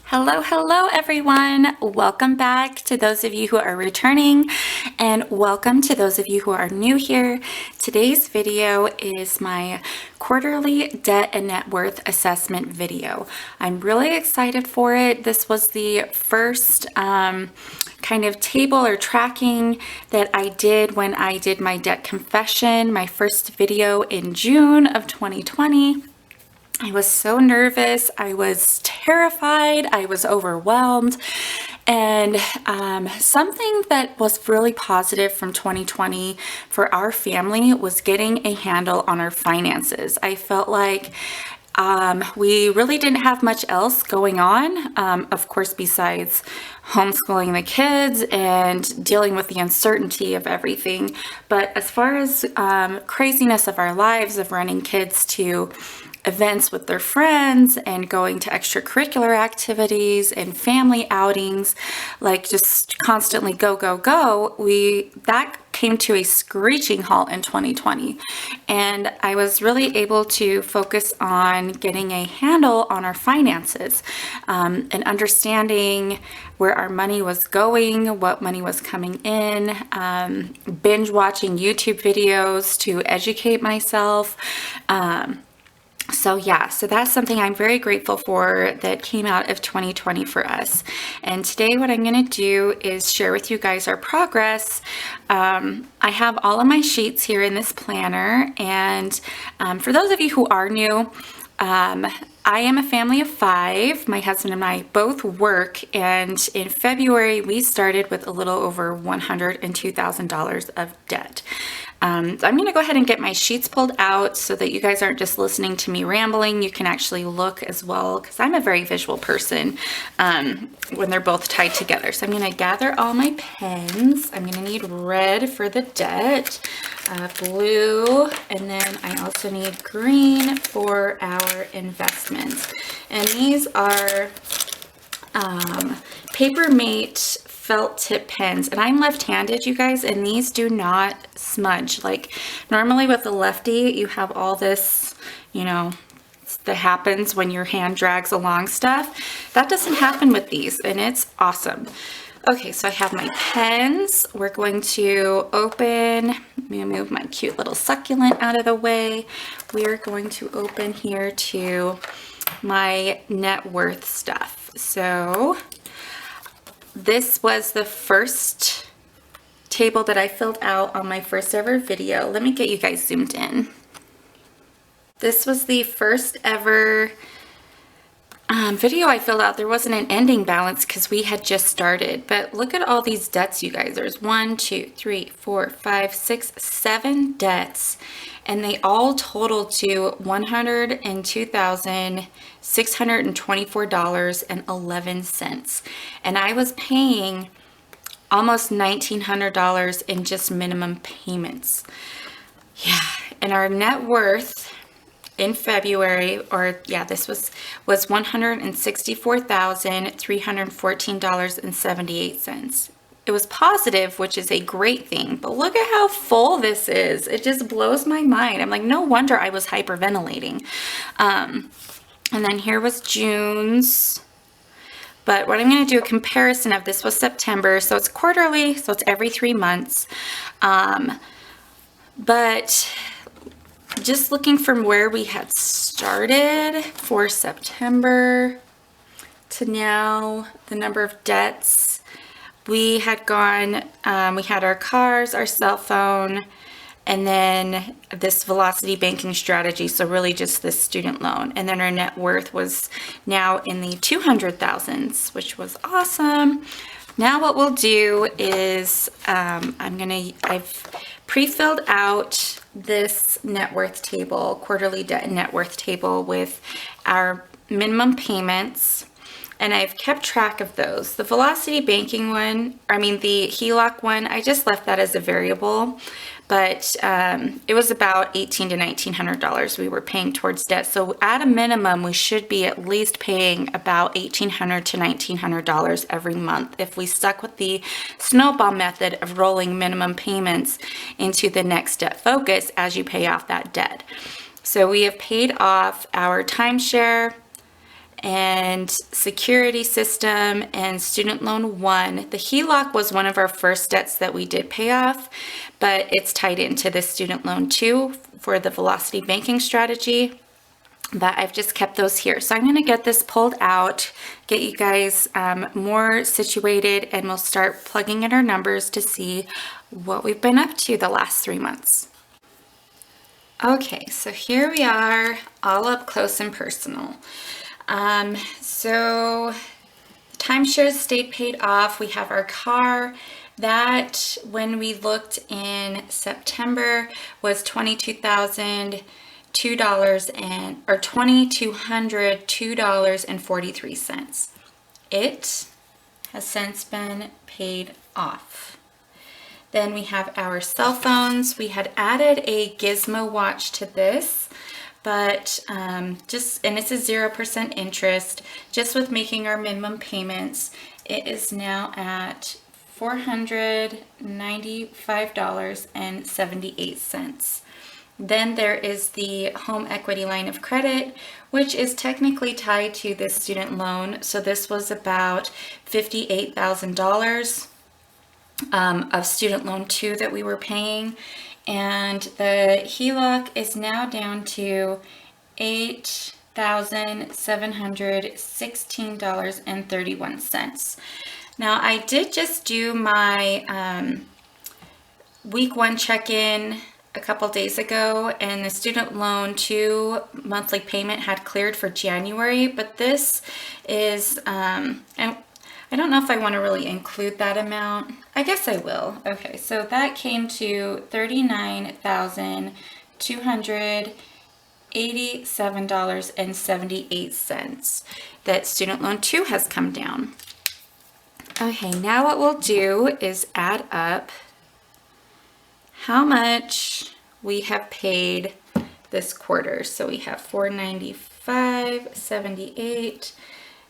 Hello everyone. Welcome back to those of you who are returning, and welcome to those of you who are new here. Today's video is my quarterly debt and net worth assessment video. I'm really excited for it. This was the first kind of table or tracking that I did when I did my debt confession, my first video in June of 2020. I was so nervous, I was terrified, I was overwhelmed, and something that was really positive from 2020 for our family was getting a handle on our finances. I felt like we really didn't have much else going on, of course, besides homeschooling the kids and dealing with the uncertainty of everything. But as far as craziness of our lives, of running kids to events with their friends and going to extracurricular activities and family outings, like just constantly go, that came to a screeching halt in 2020. And I was really able to focus on getting a handle on our finances, and understanding where our money was going, what money was coming in, binge watching YouTube videos to educate myself. So that's something I'm very grateful for that came out of 2020 for us. And today what I'm going to do is share with you guys our progress. I have all of my sheets here in this planner, and for those of you who are new, I am a family of 5. My husband and I both work, and in February we started with a little over $102,000 of debt. So I'm going to go ahead and get my sheets pulled out so that you guys aren't just listening to me rambling. You can actually look as well, because I'm a very visual person when they're both tied together. So I'm going to gather all my pens. I'm going to need red for the debt, blue, and then I also need green for our investments. And these are Papermate felt tip pens, and I'm left-handed, you guys, and these do not smudge. Like normally with the lefty you have all this, that happens when your hand drags along stuff. That doesn't happen with these, and it's awesome. Okay, so I have my pens. We're going to open, let me move my cute little succulent out of the way. We are going to open here to my net worth stuff. So this was the first table that I filled out on my first ever video. Let me get you guys zoomed in. This was the first ever video I filled out. There wasn't an ending balance because we had just started, but look at all these debts, you guys. There's 1, 2, 3, 4, 5, 6, 7 debts, and they all total to $102,624.11. And I was paying almost $1,900 in just minimum payments. Yeah, and our net worth in February, this was $164,314.78. It was positive, which is a great thing, but look at how full this is. It just blows my mind. I'm like, no wonder I was hyperventilating. And then here was June's. But what I'm going to do a comparison of, this was September, so it's quarterly, so it's every 3 months. But just looking from where we had started for September to now, the number of debts, we had gone, we had our cars, our cell phone, and then this velocity banking strategy, so really just this student loan. And then our net worth was now in the 200,000s, which was awesome. Now what we'll do is I've pre-filled out this net worth table, quarterly debt and net worth table, with our minimum payments, and I've kept track of those. The velocity banking one, the HELOC one, I just left that as a variable, but it was about $1,800 to $1,900 we were paying towards debt. So at a minimum, we should be at least paying about $1,800 to $1,900 every month if we stuck with the snowball method of rolling minimum payments into the next debt focus as you pay off that debt. So we have paid off our timeshare, and security system and student loan 1. The HELOC was one of our first debts that we did pay off, but it's tied into the student loan 2 for the velocity banking strategy. But I've just kept those here. So I'm going to get this pulled out, get you guys more situated, and we'll start plugging in our numbers to see what we've been up to the last 3 months. Okay, so here we are, all up close and personal. So the timeshares stayed paid off. We have our car. That, when we looked in September, was $2,202.43. It has since been paid off. Then we have our cell phones. We had added a gizmo watch to this, but and it's a 0% interest. Just with making our minimum payments, it is now at $495.78. Then there is the home equity line of credit, which is technically tied to this student loan. So this was about $58,000 of student loan 2 that we were paying. And the HELOC is now down to $8,716.31. Now, I did just do my week 1 check-in a couple days ago, and the student loan 2 monthly payment had cleared for January, but this is, and I don't know if I want to really include that amount. I guess I will. Okay, so that came to $39,287.78 that student loan 2 has come down. Okay, now what we'll do is add up how much we have paid this quarter. So we have $495.78,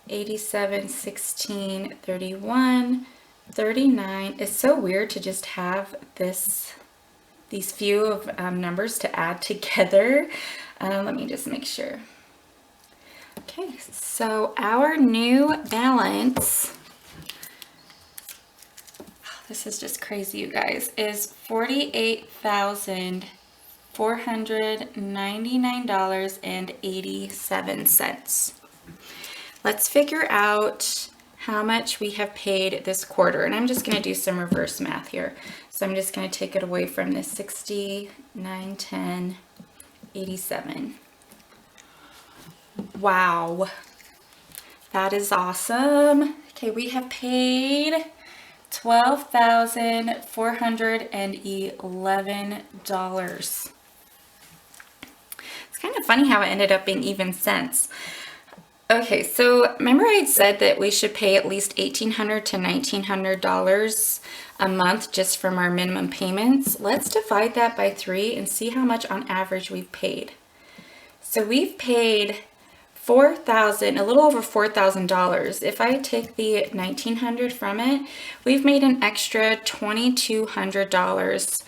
$87.16, $31, $39. It's so weird to just have these few of numbers to add together. Let me just make sure. Okay, so our new balance, this is just crazy, you guys, is $48,499.87. Let's figure out how much we have paid this quarter. And I'm just going to do some reverse math here. So I'm just going to take it away from this 69.10.87. Wow. That is awesome. Okay, we have paid $12,411. It's kind of funny how it ended up being even cents. Okay, so remember I had said that we should pay at least $1,800 to $1,900 a month just from our minimum payments. Let's divide that by 3 and see how much on average we've paid. So we've paid a little over $4,000. If I take the $1,900 from it, we've made an extra $2,200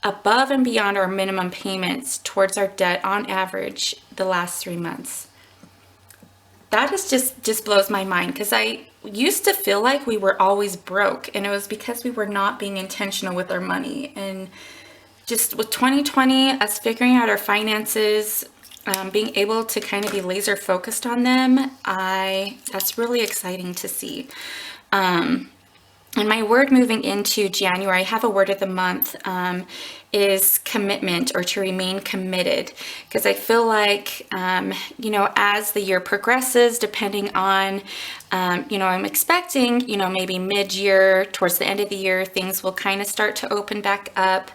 above and beyond our minimum payments towards our debt on average the last 3 months. That is just blows my mind, because I used to feel like we were always broke, and it was because we were not being intentional with our money. And just with 2020, us figuring out our finances, being able to kind of be laser focused on them, that's really exciting to see. And my word moving into January, I have a word of the month, is commitment, or to remain committed. Because I feel like, as the year progresses, depending on, I'm expecting, maybe mid-year, towards the end of the year, things will kind of start to open back up.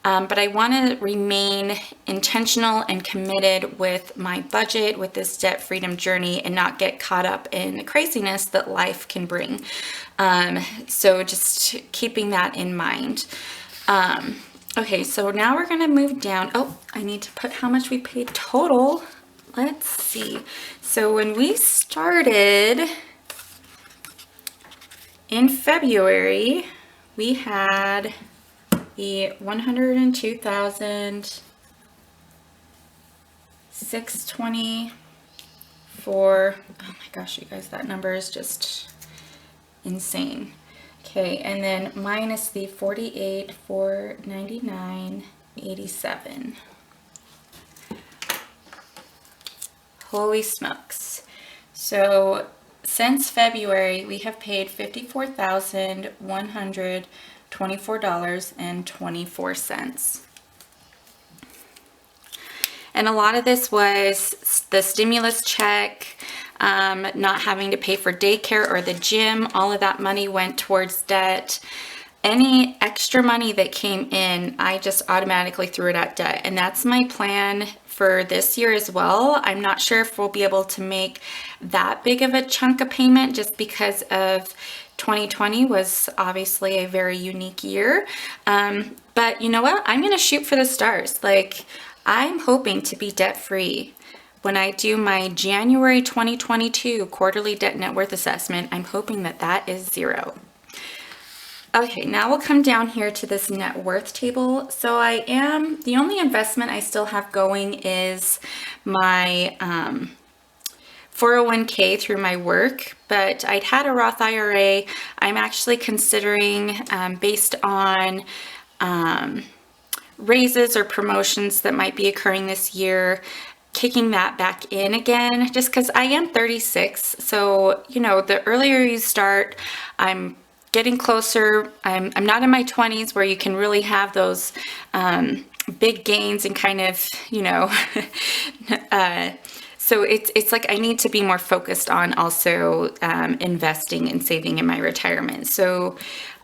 But I want to remain intentional and committed with my budget, with this debt freedom journey, and not get caught up in the craziness that life can bring. So just keeping that in mind. Okay, so now we're going to move down. Oh, I need to put how much we paid total. Let's see. So when we started in February, we had the $102,624 54, oh my gosh, you guys, that number is just insane. Okay, and then minus the 48,499.87. Holy smokes. So since February, we have paid $54,124.24. And a lot of this was the stimulus check, not having to pay for daycare or the gym. All of that money went towards debt. Any extra money that came in, I just automatically threw it at debt. And that's my plan for this year as well. I'm not sure if we'll be able to make that big of a chunk of payment just because of 2020 was obviously a very unique year. But you know what? I'm going to shoot for the stars. Like, I'm hoping to be debt-free. When I do my January 2022 quarterly debt net worth assessment, I'm hoping that that is 0. Okay, now we'll come down here to this net worth table. So the only investment I still have going is my 401k through my work, but I'd had a Roth IRA. I'm actually considering, based on raises or promotions that might be occurring this year, kicking that back in again, just because I am 36. So, you know, the earlier you start, I'm getting closer. I'm not in my 20s where you can really have those big gains and kind of, you know, so it's like I need to be more focused on also investing and saving in my retirement. So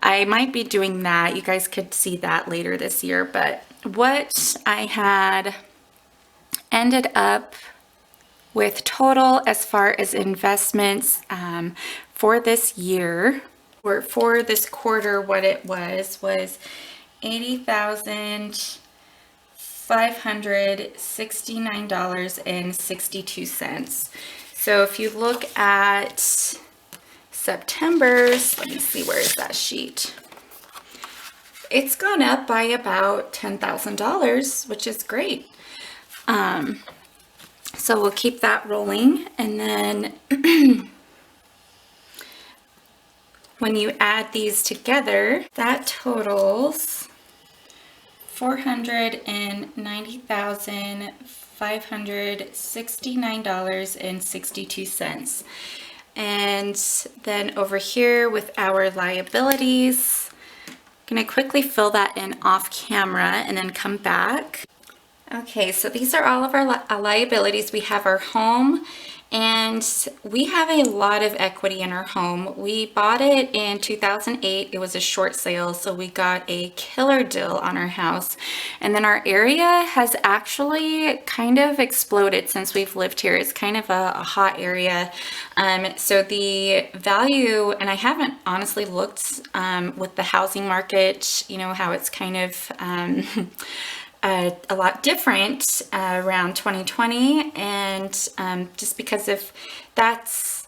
I might be doing that. You guys could see that later this year. But what I had ended up with total as far as investments for this year, or for this quarter, what it was $80,569.62. So if you look at September's, let me see, where is that sheet? It's gone up by about $10,000, which is great. So we'll keep that rolling, and then when you add these together, that totals $490,569.62. And then over here with our liabilities, I'm gonna quickly fill that in off camera and then come back. Okay, so these are all of our liabilities. We have our home, and we have a lot of equity in our home. We bought it in 2008. It was a short sale, so we got a killer deal on our house. And then our area has actually kind of exploded since we've lived here. It's kind of a hot area. So the value, and I haven't honestly looked with the housing market, you know, how it's kind of a lot different around 2020, and just because of that's,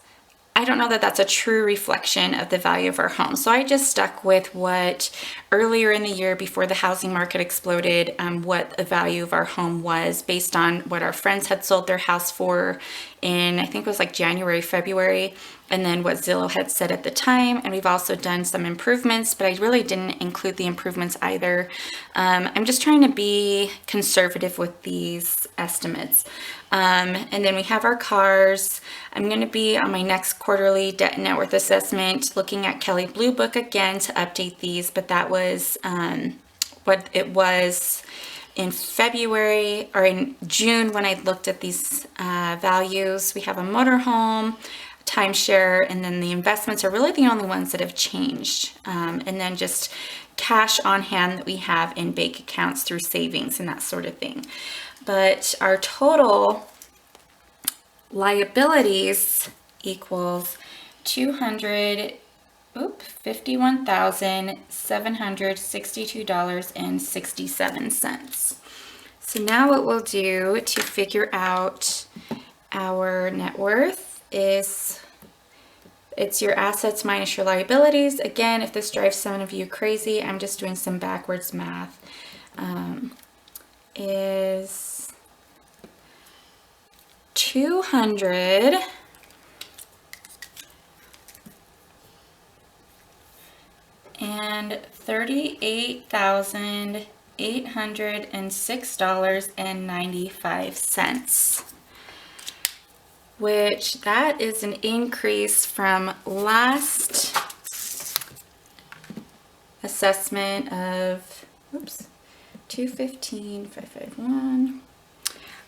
I don't know that that's a true reflection of the value of our home. So I just stuck with what earlier in the year before the housing market exploded, what the value of our home was based on what our friends had sold their house for in, I think it was like January, February, and then what Zillow had said at the time. And we've also done some improvements, but I really didn't include the improvements either. I'm just trying to be conservative with these estimates. And then we have our cars. I'm going to be on my next quarterly debt net worth assessment looking at Kelley Blue Book again to update these, but that was what it was in February or in June when I looked at these values. We have a motorhome, timeshare, and then the investments are really the only ones that have changed. And then just cash on hand that we have in bank accounts through savings and that sort of thing. But our total liabilities equals $51,762.67. So now what we'll do to figure out our net worth is, it's your assets minus your liabilities. Again, if this drives some of you crazy, I'm just doing some backwards math. Is $238,806.95, which that is an increase from last assessment of, oops, 215,551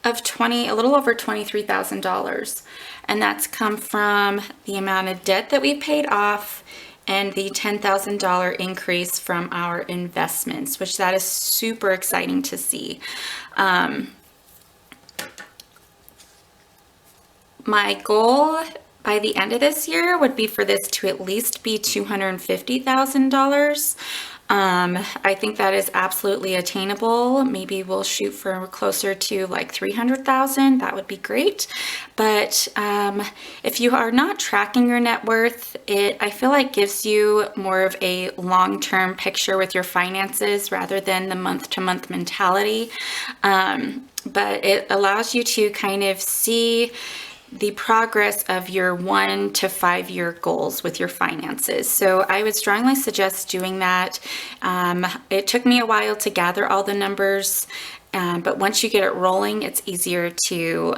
of a little over $23,000, and that's come from the amount of debt that we paid off and the $10,000 increase from our investments, which that is super exciting to see. My goal by the end of this year would be for this to at least be $250,000. I think that is absolutely attainable. Maybe we'll shoot for closer to like 300,000. That would be great. But if you are not tracking your net worth, I feel like gives you more of a long-term picture with your finances rather than the month-to-month mentality. But it allows you to kind of see the progress of your 1 to 5 year goals with your finances. So I would strongly suggest doing that. It took me a while to gather all the numbers, but once you get it rolling, it's easier to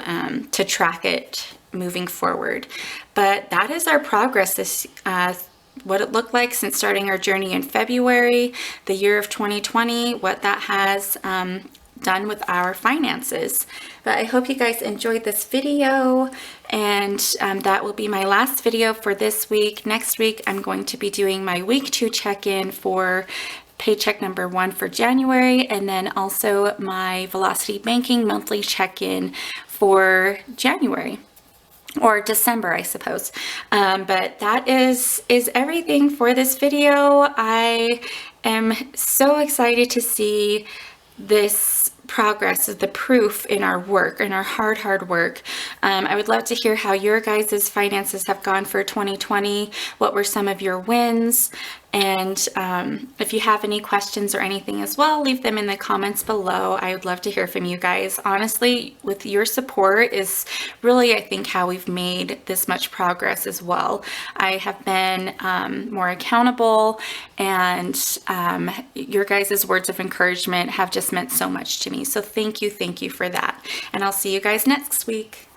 track it moving forward. But that is our progress this what it looked like since starting our journey in February, the year of 2020, what that has done with our finances. But I hope you guys enjoyed this video, and that will be my last video for this week. Next week I'm going to be doing my week 2 check-in for paycheck number 1 for January, and then also my Velocity Banking monthly check-in for January or December, I suppose. But that is everything for this video. I am so excited to see this progress, is the proof in our work, in our hard work. I would love to hear how your guys' finances have gone for 2020. What were some of your wins? And if you have any questions or anything as well, leave them in the comments below. I would love to hear from you guys. Honestly, with your support is really, I think, how we've made this much progress as well. I have been more accountable, and your guys' words of encouragement have just meant so much to me. So thank you for that. And I'll see you guys next week.